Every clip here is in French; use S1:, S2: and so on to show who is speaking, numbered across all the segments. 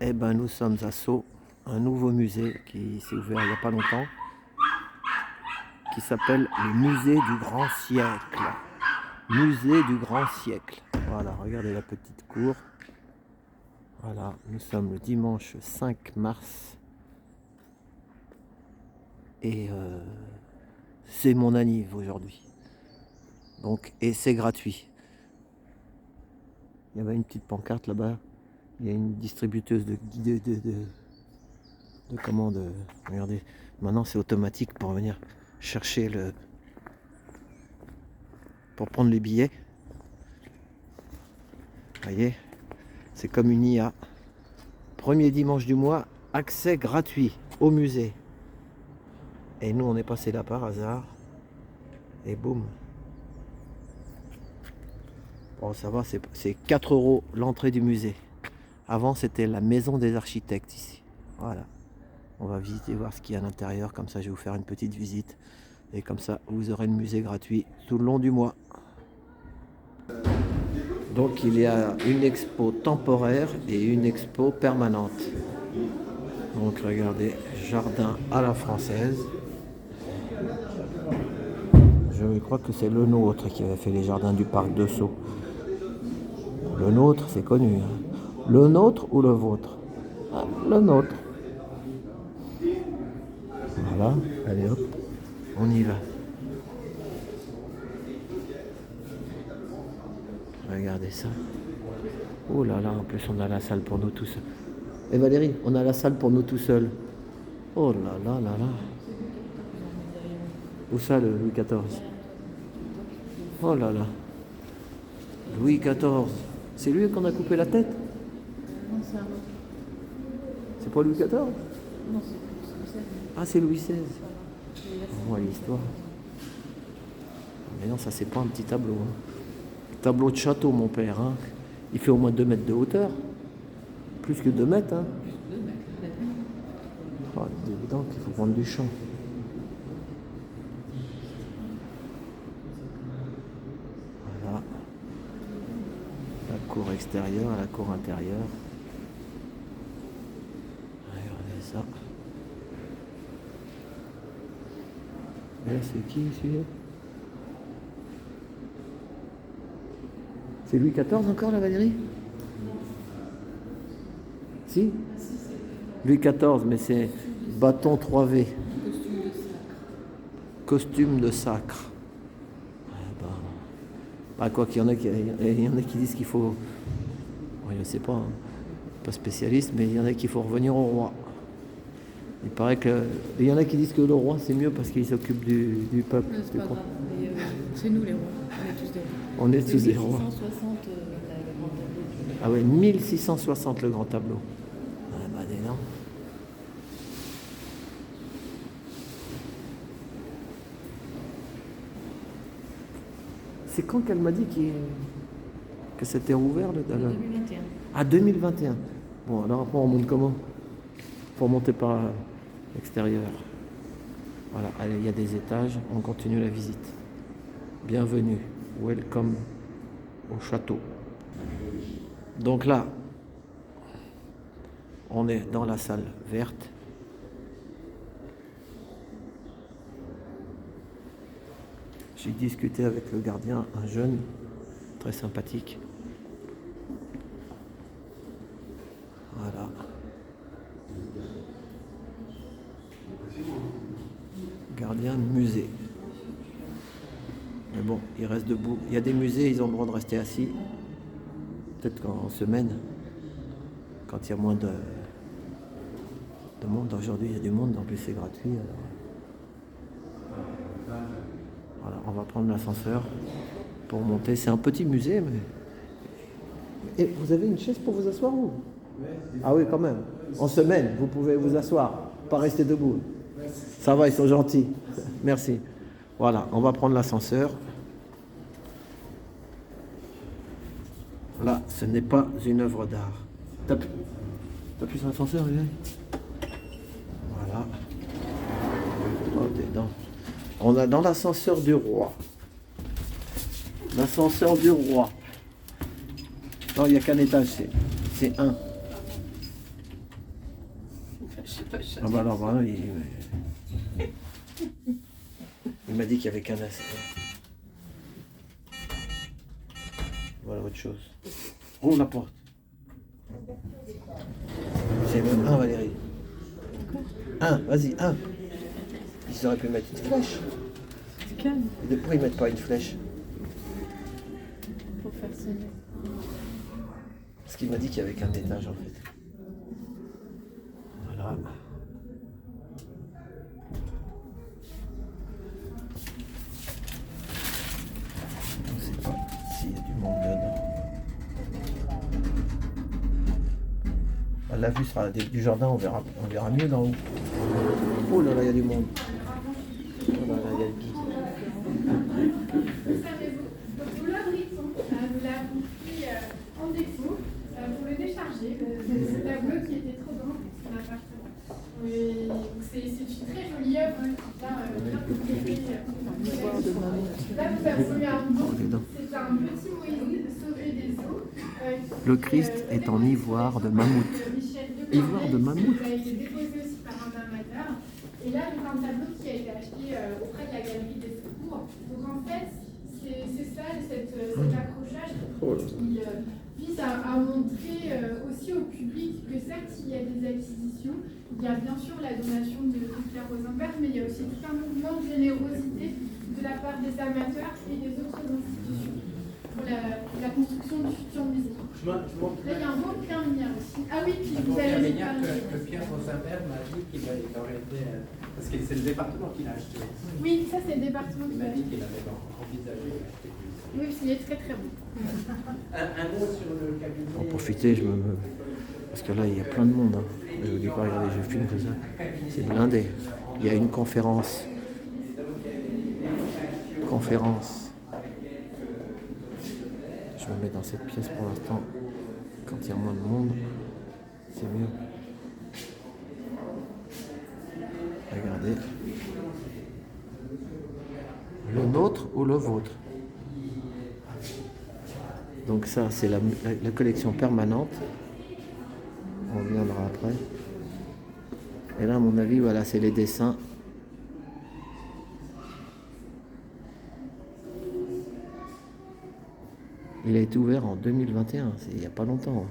S1: Eh ben, nous sommes à Sceaux, un nouveau musée qui s'est ouvert il n'y a pas longtemps, qui s'appelle le Musée du Grand Siècle. Musée du Grand Siècle. Voilà, regardez la petite cour. Voilà, nous sommes le dimanche 5 mars. Et c'est mon anniv aujourd'hui. Donc, et c'est gratuit. Il y avait une petite pancarte là-bas. Il y a une distributeuse de commandes. Regardez, maintenant c'est automatique pour venir chercher pour prendre les billets. Vous voyez, c'est comme une IA. Premier dimanche du mois, accès gratuit au musée. Et nous on est passé là par hasard. Et boum. Bon, ça va, c'est 4 € l'entrée du musée. Avant c'était la maison des architectes ici. Voilà. On va visiter, voir ce qu'il y a à l'intérieur. Comme ça je vais vous faire une petite visite. Et comme ça vous aurez le musée gratuit tout le long du mois. Donc il y a une expo temporaire et une expo permanente. Donc regardez, jardin à la française. Je crois que c'est le nôtre qui avait fait les jardins du parc de Sceaux. Le nôtre, c'est connu. Hein. Le nôtre ou le vôtre? Ah, le nôtre. Voilà, allez hop, on y va. Regardez ça. Oh là là, en plus on a la salle pour nous tous seuls. Et Valérie, on a la salle pour nous tout seuls. Oh là là là là. Où ça le Louis XIV? Oh là là. Louis XIV. C'est lui qu'on a coupé la tête?
S2: Non, c'est un autre.
S1: C'est pas Louis XIV?
S2: Non, c'est Louis XVI.
S1: Ah, c'est Louis XVI.
S2: On
S1: On voit l'histoire. Mais non, ça c'est pas un petit tableau. Hein. Tableau de château, mon père. Hein. Il fait au moins 2 mètres de hauteur. Plus que 2 mètres. Hein. Oh, c'est évident qu'il faut prendre du champ. Voilà. La cour extérieure, la cour intérieure. Regardez ça. Et là, c'est qui celui-là? C'est Louis XIV encore, la Valérie? Si? Louis XIV, mais c'est bâton 3V. Costume de sacre. Bah, quoi qu'il y en a qui disent qu'il faut... Bon, je ne sais pas, hein, pas spécialiste, mais il y en a qu'il faut revenir au roi. Il paraît que... Il y en a qui disent que le roi, c'est mieux parce qu'il s'occupe du peuple.
S2: C'est pas grave, mais c'est nous les rois, on est tous des rois.
S1: On est tous des rois.
S2: 1660, le grand tableau.
S1: Ah ouais, 1660 le grand tableau. Ah bah dis donc. C'est quand qu'elle m'a dit que c'était ouvert le
S2: 2021.
S1: Ah, 2021. Bon, alors après on monte comment? Faut monter par l'extérieur. Voilà, allez, il y a des étages, on continue la visite. Bienvenue, welcome au château. Donc là, on est dans la salle verte. J'ai discuté avec le gardien, un jeune, très sympathique. Voilà. Gardien de musée. Mais bon, il reste debout. Il y a des musées, ils ont le droit de rester assis. Peut-être qu'en semaine, quand il y a moins de monde. Aujourd'hui, il y a du monde, en plus c'est gratuit. Alors... Voilà, on va prendre l'ascenseur pour monter. C'est un petit musée, mais... Et vous avez une chaise pour vous asseoir ou? Ah oui, quand même. En semaine, vous pouvez vous asseoir, pas rester debout. Ça va, ils sont gentils. Merci. Voilà, on va prendre l'ascenseur. Là, ce n'est pas une œuvre d'art. T'appuies sur l'ascenseur, Liliane? Voilà. Oh, dedans. On est dans l'ascenseur du roi. L'ascenseur du roi. Non, il n'y a qu'un étage, c'est un. Ah bah alors, voilà, il m'a dit qu'il y avait qu'un as. Voilà autre chose. Oh, la porte. C'est même un, Valérie. Un, vas-y, un. Ils auraient pu mettre une flèche.
S2: C'est calme.
S1: Et pourquoi ils mettent pas une flèche?
S2: Pour faire sonner.
S1: Parce qu'il m'a dit qu'il y avait qu'un étage en fait. Voilà. On ne sait pas s'il y a du monde dedans. La vue sera du jardin, on verra mieux d'en haut. Oh là là, il y a du monde. Oh là là, il y a le guide.
S3: Donc nous l'abritons, nous l'avons pris en défaut pour le décharger de ce tableau qui était trop grand pour son appartement. C'est une très jolie œuvre qui vient compléter. Là nous avons eu un don, c'est un petit Moïse sauvé des eaux.
S1: Le Christ est en ivoire de mammouth. Ivoire de mammouth.
S3: Il a été déposé aussi par un amateur. Et là, c'est un tableau qui a été acheté auprès de la galerie des Secours. Donc en fait, c'est ça, cet accrochage qui vise à montrer aussi au public que certes, il y a des acquisitions, il y a bien sûr la donation de Claire Rosenberg, mais il y a aussi tout un mouvement de générosité de la part des amateurs et des autres institutions pour la construction du futur musée. Là, il y a un beau plein minière aussi. Ah oui, puis vous avez
S4: que Pierre Rosenberg m'a dit qu'il aurait été... Parce que c'est le département qui l'a acheté.
S3: Oui, ça c'est le département qui
S4: Il
S3: l'a
S4: m'a dit
S3: acheté.
S4: qu'il avait envisagé d'acheter.
S3: Oui, il est très très bon.
S4: Un mot sur le cabinet...
S1: Pour profiter, parce que là, il y a plein de monde. Hein. Je vous dis pas, regardez, je filme comme ça. C'est blindé. Il y a une conférence. Je me mets dans cette pièce pour l'instant. Quand il y a moins de monde, c'est mieux. Regardez. Le nôtre ou le vôtre? Donc ça, c'est la collection permanente. On reviendra après. Et là, à mon avis, voilà, c'est les dessins. Il a été ouvert en 2021, c'est il n'y a pas longtemps.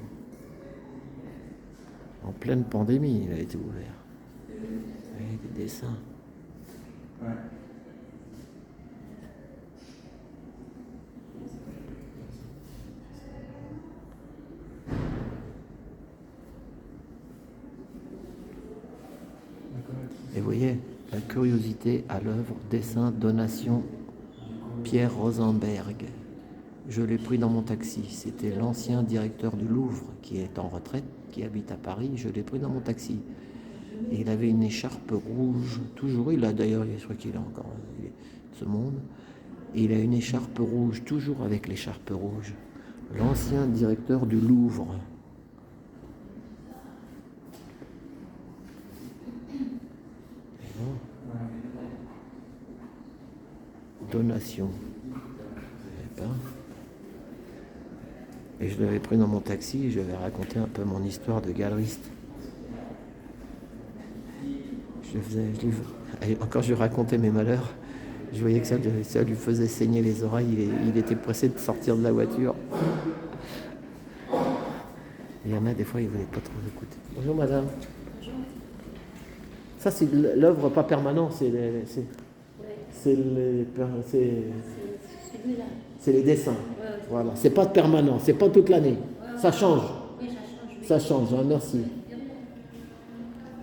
S1: En pleine pandémie, il a été ouvert. Avec des dessins.
S4: Ouais.
S1: Et vous voyez, la curiosité à l'œuvre, dessin, donation, Pierre Rosenberg. Je l'ai pris dans mon taxi. C'était l'ancien directeur du Louvre qui est en retraite, qui habite à Paris. Je l'ai pris dans mon taxi. Et il avait une écharpe rouge, toujours. Il a d'ailleurs, je crois qu'il est encore de ce monde. Et il a une écharpe rouge, toujours avec l'écharpe rouge. L'ancien directeur du Louvre. Donation. Je sais pas. Et je l'avais pris dans mon taxi et je lui avais raconté un peu mon histoire de galeriste. Quand je lui racontais mes malheurs, je voyais que ça lui faisait saigner les oreilles. Il était pressé de sortir de la voiture. Et il y en a des fois, il ne voulait pas trop écouter. Bonjour madame.
S2: Bonjour.
S1: Ça, c'est l'œuvre pas permanente, c'est les dessins. Voilà, c'est pas permanent, c'est pas toute l'année. Ça change. Ça change, hein, merci.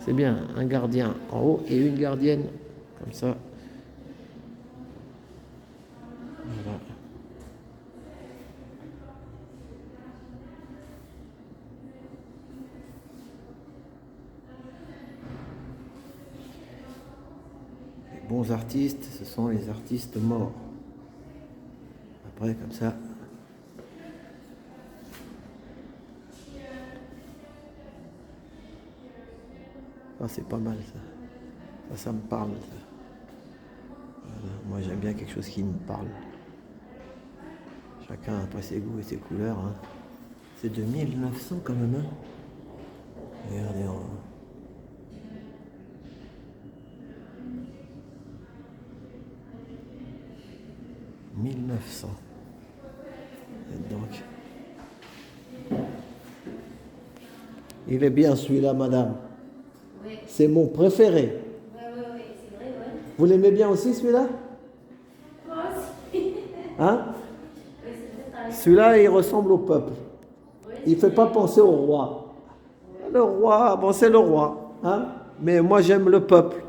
S1: C'est bien, un gardien en haut et une gardienne, comme ça. Voilà. Les bons artistes, ce sont les artistes morts. Après, comme ça. Ah, c'est pas mal ça. Ça me parle. Ça. Voilà. Moi j'aime bien quelque chose qui me parle. Chacun après ses goûts et ses couleurs. Hein. C'est de 1900 quand même. Hein. Regardez. 1900. Et donc, il est bien celui-là, madame.
S5: Oui.
S1: C'est mon préféré.
S5: Oui, c'est vrai, oui.
S1: Vous l'aimez bien aussi, celui-là?
S5: Moi aussi.
S1: Hein?
S5: Oui, c'est vrai.
S1: Celui-là, il ressemble au peuple. Il ne fait pas penser au roi. Le roi, bon, c'est le roi. Hein? Mais moi, j'aime le peuple.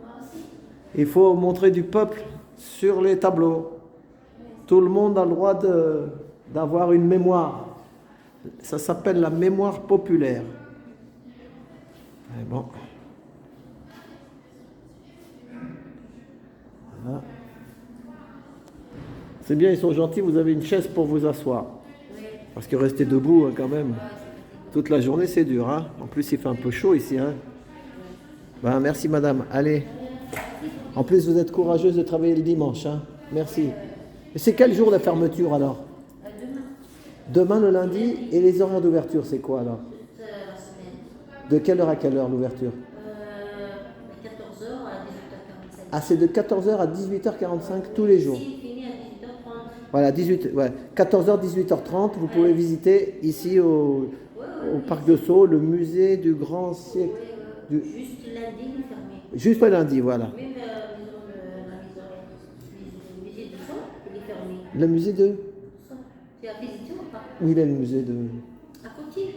S5: Moi aussi.
S1: Il faut montrer du peuple sur les tableaux. Tout le monde a le droit d'avoir une mémoire. Ça s'appelle la mémoire populaire. Mais bon. Voilà. C'est bien, ils sont gentils, vous avez une chaise pour vous asseoir.
S5: Oui.
S1: Parce que rester debout, hein, quand même, toute la journée, c'est dur. Hein. En plus, il fait un peu chaud ici. Hein. Ben, merci, madame. Allez. En plus, vous êtes courageuse de travailler le dimanche. Hein. Merci. Et c'est quel jour la fermeture, alors?
S5: Demain.
S1: Demain, le lundi. Et les horaires d'ouverture, c'est quoi, alors?
S5: Toute la semaine.
S1: De quelle heure à quelle heure, l'ouverture?
S5: 14h à 18h45.
S1: Ah, c'est de 14h à 18h45 tous les jours.
S5: Ici, il finit à 18h30.
S1: Voilà, 14h, 18h30, vous pouvez visiter ici au Parc de Sceaux, le musée du grand siècle.
S5: Juste lundi, il est fermé.
S1: Juste le lundi, voilà.
S5: Oui, mais le musée du son, il est fermé.
S1: Le musée de...
S5: Tu as visité ou pas?
S1: Où il est le musée de...
S5: À côté.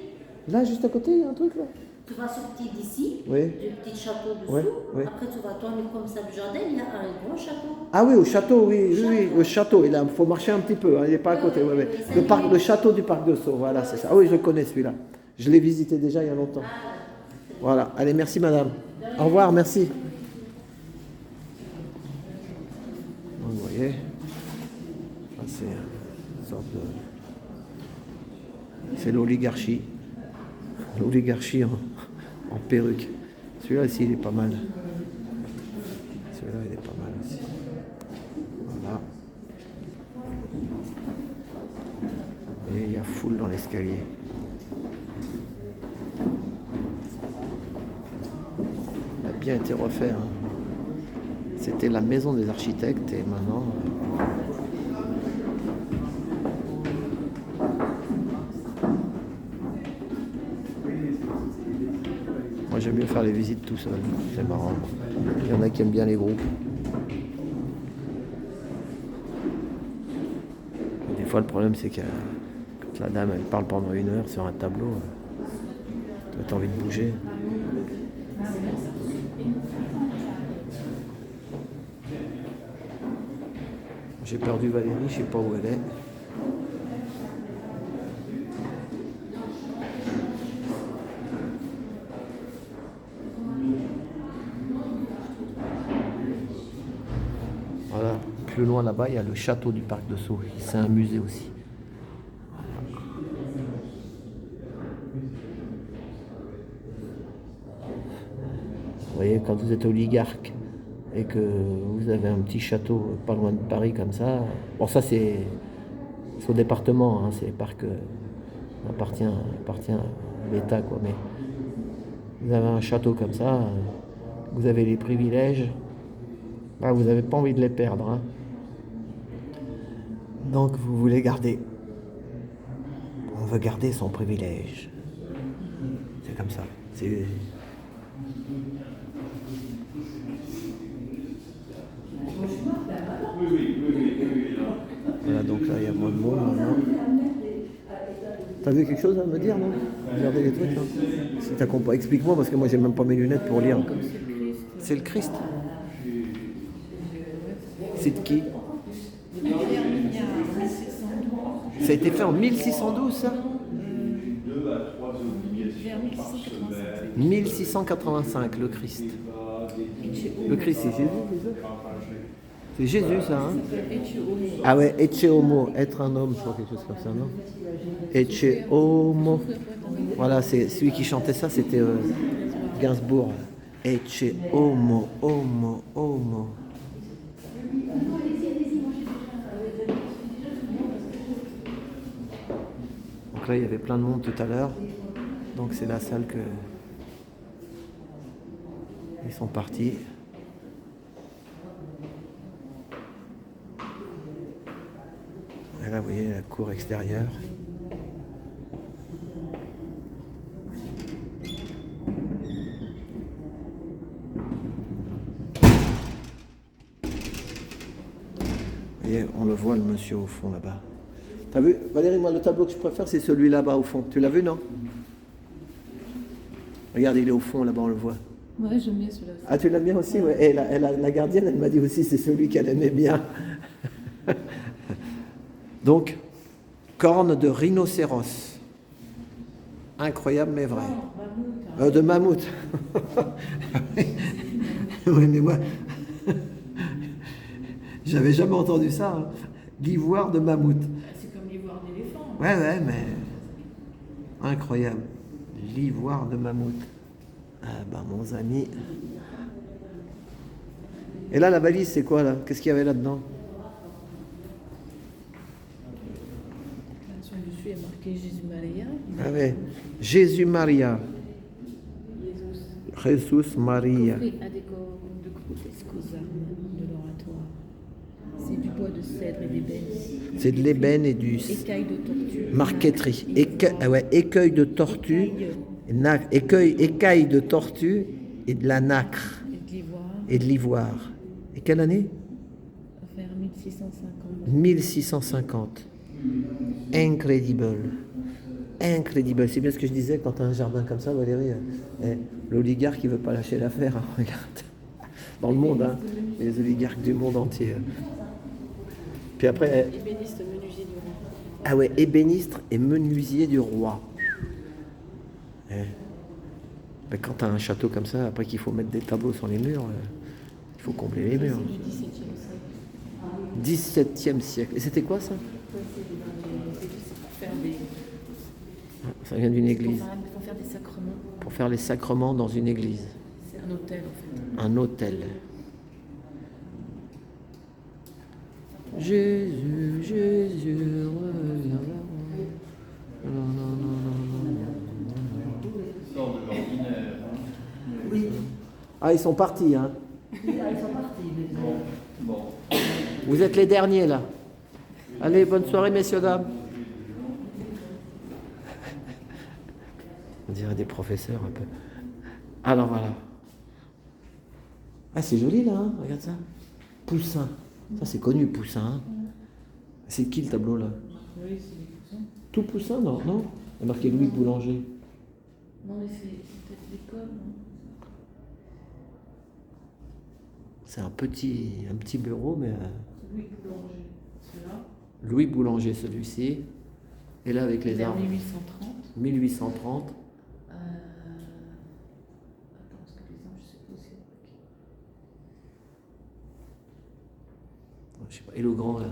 S1: Là, juste à côté, il y a un truc là.
S5: Tu vas sortir d'ici,
S1: Oui.
S5: du petit château dessous.
S1: Oui, oui.
S5: Après, tu vas tourner comme ça du jardin, il y a un grand château.
S1: Ah oui, au château, oui, au château. Il faut marcher un petit peu, hein, il n'est pas à côté. Oui. Le château du Parc de Sceaux, voilà, c'est ça. Ah oui, je le connais celui-là. Je l'ai visité déjà il y a longtemps. Voilà, allez, merci madame. Au revoir, merci. Vous voyez, ça, c'est une sorte de... C'est l'oligarchie. L'oligarchie en perruque. Celui-là ici, il est pas mal. Celui-là, il est pas mal aussi. Voilà. Et il y a foule dans l'escalier. Il a bien été refait. Hein. C'était la maison des architectes et maintenant... Moi j'aime bien faire les visites tout seul, c'est marrant. Il y en a qui aiment bien les groupes. Des fois le problème c'est que quand la dame elle parle pendant 1 heure sur un tableau, tu as envie de bouger. J'ai perdu Valérie, je sais pas où elle est. Voilà, plus loin là-bas, il y a le château du Parc de Sceaux. C'est un musée aussi. Vous voyez, quand vous êtes oligarque et que vous avez un petit château pas loin de Paris comme ça, bon ça c'est au département, hein, c'est le parc appartient à l'État quoi, mais vous avez un château comme ça, vous avez les privilèges, bah, vous n'avez pas envie de les perdre. Hein. Donc vous voulez garder. On veut garder son privilège. C'est comme ça. C'est... Voilà, donc là il y a moins de monde maintenant. T'as vu quelque chose à me dire, non? Regardez les trucs, là. Si t'as compris, explique-moi parce que moi j'ai même pas mes lunettes pour lire. C'est le Christ. C'est de qui? Ça a été fait en 1612, ça? 1685, le Christ. Le Christ, c'est Jésus, c'est Jésus, ça, hein? Ah ouais, Ecce Homo, être un homme, je crois, quelque chose comme ça, non? Ecce Homo. Voilà, c'est celui qui chantait ça, c'était Gainsbourg. Ecce Homo, Homo, Homo. Donc là, il y avait plein de monde tout à l'heure. Donc c'est la salle que ils sont partis. là, vous voyez la cour extérieure. Vous voyez, on le voit, le monsieur au fond là-bas. T'as vu, Valérie, moi le tableau que je préfère, c'est celui là-bas au fond. Tu l'as vu, non? Regarde, il est au fond là-bas, on le voit.
S2: Ouais, j'aime bien celui-là aussi.
S1: Ah, tu l'aimes bien aussi? Ouais. Et la gardienne, elle m'a dit aussi, c'est celui qu'elle aimait bien. Donc, corne de rhinocéros. Incroyable, mais vrai. De mammouth. Oui, mais moi, j'avais jamais entendu ça. Hein. L'ivoire de mammouth.
S2: C'est comme l'ivoire d'éléphant.
S1: Ouais, mais incroyable. L'ivoire de mammouth. Ah bah, mon ami. Et là, la valise, c'est quoi, là? Qu'est-ce qu'il y avait là-dedans?
S2: Sur le dessus, il y a marqué Jésus-Maria.
S1: Ah ouais. Jésus Maria. Jesus Maria.
S2: Coffret à décor de grotesques armes de l'oratoire. C'est du bois de cèdre et d'ébène.
S1: C'est de l'ébène et du
S2: Écailles de tortue.
S1: marqueterie. Écueil de tortue. Écailles de tortue et de la nacre.
S2: Et de l'ivoire.
S1: Et de l'ivoire. Et quelle année?
S2: Vers 1650.
S1: 1650. Incredible. Incredible. C'est bien ce que je disais quand tu as un jardin comme ça, Valérie. L'oligarque qui ne veut pas lâcher l'affaire. Hein, regarde. Dans le monde, hein. Les oligarques du monde entier. Puis après.
S2: Ébéniste menuisier du roi.
S1: Ah ouais, ébéniste et menuisier du roi. Ben, quand tu as un château comme ça, après qu'il faut mettre des tableaux sur les murs, il faut combler les murs.
S2: C'est du XVIIe siècle.
S1: 17e siècle. Et c'était quoi ça?
S2: C'est pour faire des...
S1: Ça vient d'une église.
S2: Pour faire des sacrements.
S1: Pour faire les sacrements dans une église.
S2: C'est un hôtel en fait.
S1: Un hôtel. Jésus, Jésus, reviens vers moi. Non, non, non, non, non.
S4: Sort de l'ordinaire.
S5: Oui.
S1: Ah, ils sont partis, hein.
S5: Ils sont partis.
S4: Bon.
S1: Vous êtes les derniers, là. Allez, bonne soirée, messieurs, dames. On dirait des professeurs, un peu. Alors, voilà. Ah, c'est joli, là, hein. Regarde ça. Poussin. Ça, c'est connu, Poussin. Hein. C'est qui, le tableau, là?
S2: Oui, c'est des coussins.
S1: Tout Poussin, non? Non? Il y a marqué Louis Boulanger.
S2: Non, mais c'est peut-être l'école, non?
S1: C'est un petit bureau, mais...
S2: Louis Boulanger, celui-là.
S1: Louis Boulanger, celui-ci. Et là, avec les
S2: Vers
S1: arbres.
S2: 1830.
S1: 1830.
S2: Attends, parce que les arbres, je sais pas où c'est.
S1: Je sais pas. Et le grand, là?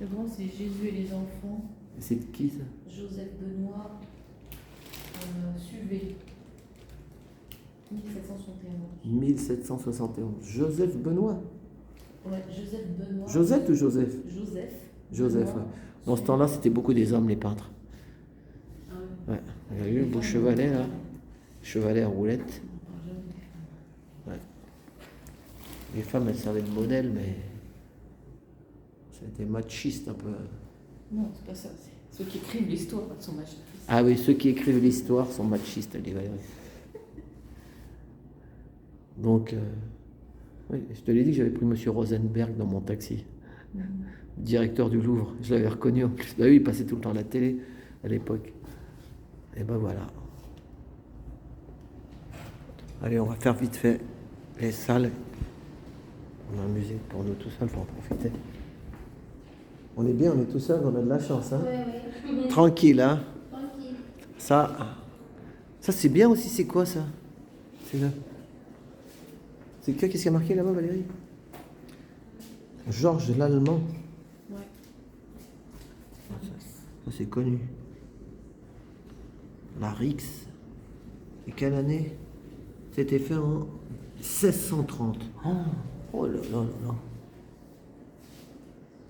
S2: Le grand, c'est Jésus et les enfants.
S1: C'est de qui, ça?
S2: Joseph Benoît Suvet. 1771.
S1: 1771. Joseph Benoît.
S2: Ouais, Joseph Benoît.
S1: Josette ou Joseph?
S2: Joseph.
S1: Joseph,
S2: Benoît.
S1: ouais. Dans ce temps-là, c'était beaucoup des hommes, les peintres.
S2: Ah ouais.
S1: Ouais. Vous avez vu le beau chevalet, là? Chevalet à roulette.
S2: On parle jamais des femmes.
S1: Ouais. Les femmes, elles servaient de modèle, mais... C'était machiste, un peu.
S2: Non, c'est pas ça. C'est ceux qui écrivent l'histoire sont machistes.
S1: Ah oui, ceux qui écrivent l'histoire sont machistes, elle dit Valérie. Donc, oui, je te l'ai dit que j'avais pris Monsieur Rosenberg dans mon taxi, directeur du Louvre. Je l'avais reconnu en plus. Bah oui, il passait tout le temps à la télé à l'époque. Et ben voilà. Allez, on va faire vite fait les salles. On a un musée pour nous tout seuls, faut en profiter. On est bien, on est tout seul, on a de la chance. Hein.
S3: Ouais.
S1: Tranquille, hein.
S3: Tranquille.
S1: Ça c'est bien aussi, c'est quoi ça? C'est là. C'est quoi? Qu'est-ce qu'il y a marqué là-bas, Valérie? Georges l'Allemand.
S2: Ouais.
S1: Ça c'est connu. La Rix. Et quelle année? C'était fait en 1630. Oh là là là là.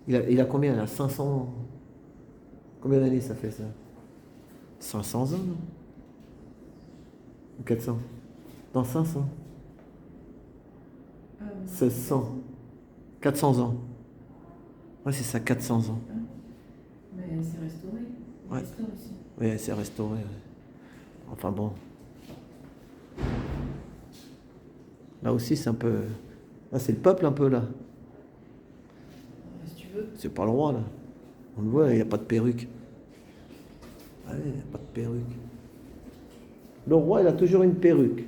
S1: Il a combien là? 500. Combien d'années ça fait ça? 500 ans, non? Ou 400? Dans 500? 1600. 400 ans. Ouais, c'est ça, 400 ans.
S2: Mais c'est restauré.
S1: Ouais.
S2: Restauré aussi.
S1: Oui, c'est restauré. Ouais. Enfin bon. Là aussi, c'est un peu... Là, c'est le peuple un peu, là.
S2: Si tu veux.
S1: C'est pas le roi, là. On le voit, il n'y a pas de perruque. Ah ouais, il n'y a pas de perruque. Le roi, il a toujours une perruque.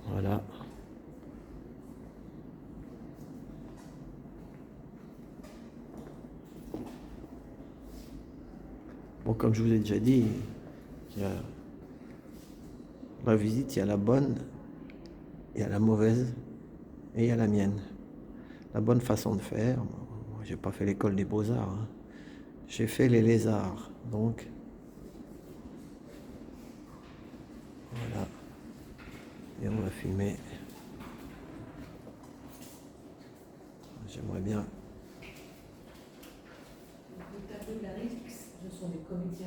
S1: Voilà. Bon, comme je vous ai déjà dit, il y a la visite, il y a la bonne, il y a la mauvaise et il y a la mienne. La bonne façon de faire, moi, j'ai pas fait l'école des beaux-arts, hein. J'ai fait les lézards, donc voilà. Et on va filmer. J'aimerais bien.
S2: Le tableau de la RIX, ce sont des comédiens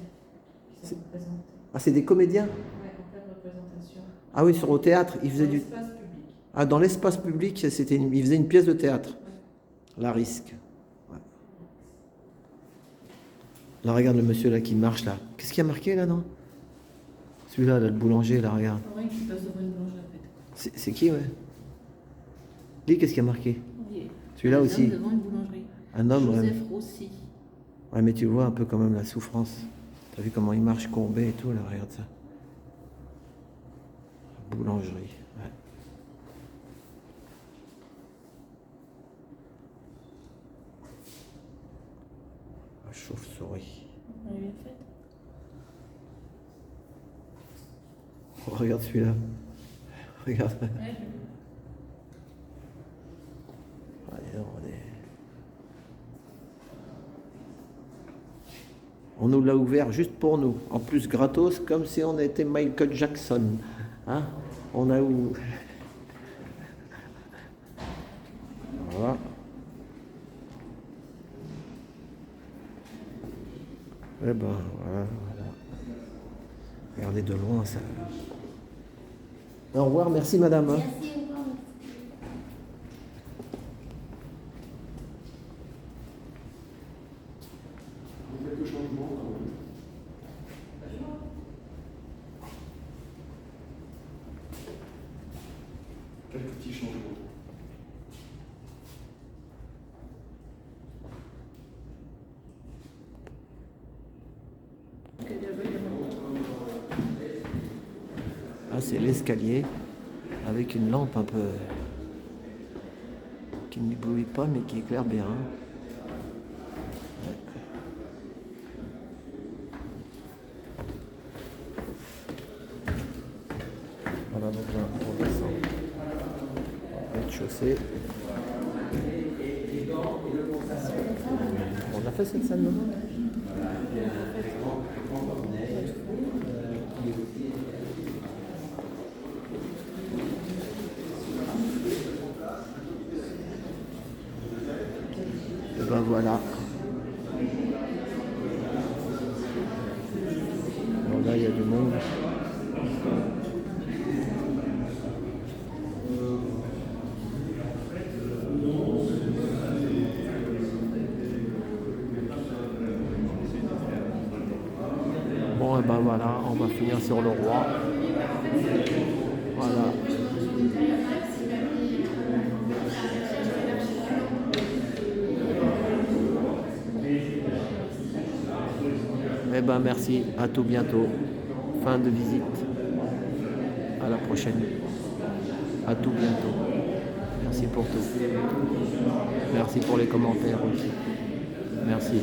S2: qui se représentent.
S1: Ah, c'est des comédiens?
S2: Ouais, en pleine représentation.
S1: Ah oui, sur au théâtre, ils faisaient
S2: Dans
S1: du...
S2: l'espace public.
S1: Ah, dans l'espace public, ils faisaient une pièce de théâtre. La risque. Ouais. Là, regarde le monsieur là qui marche là. Qu'est-ce qu'il y a marqué là, non? Celui-là, là, le boulanger, là, regarde.
S2: Oui, qui passe devant une boulangerie en fait.
S1: C'est qui, ouais? Lui, qu'est-ce qu'il y a marqué?
S2: Oui.
S1: Celui-là
S2: Un
S1: aussi.
S2: homme devant une boulangerie.
S1: Un homme, ouais.
S2: Joseph Rossi.
S1: Ouais, mais tu vois un peu quand même la souffrance. T'as vu comment il marche courbé et tout, là, regarde ça. Boulangerie, ouais. La chauve-souris.
S2: On lui a fait.
S1: Oh, regarde celui-là. Regarde.
S2: Ouais.
S1: Allez, on nous l'a ouvert juste pour nous. En plus gratos, comme si on était Michael Jackson. Hein? On a où? Voilà. Eh ben, voilà. Regardez de loin ça. Au revoir, merci madame.
S3: Merci, au revoir.
S6: Quelques changements quand même. Quelques petits changements.
S1: Ah, c'est l'escalier avec une lampe un peu qui n'éblouit pas mais qui éclaire bien. Ouais. Voilà, donc là, on descend. Rez-de-chaussée. On a fait cette salle, non? Et ben voilà. Bon, là, il y a du monde. Bon, et ben voilà, on va finir sur le roi. Voilà. Eh ben merci, à tout bientôt. Fin de visite. À la prochaine. À tout bientôt. Merci pour tout. Merci pour les commentaires aussi. Merci.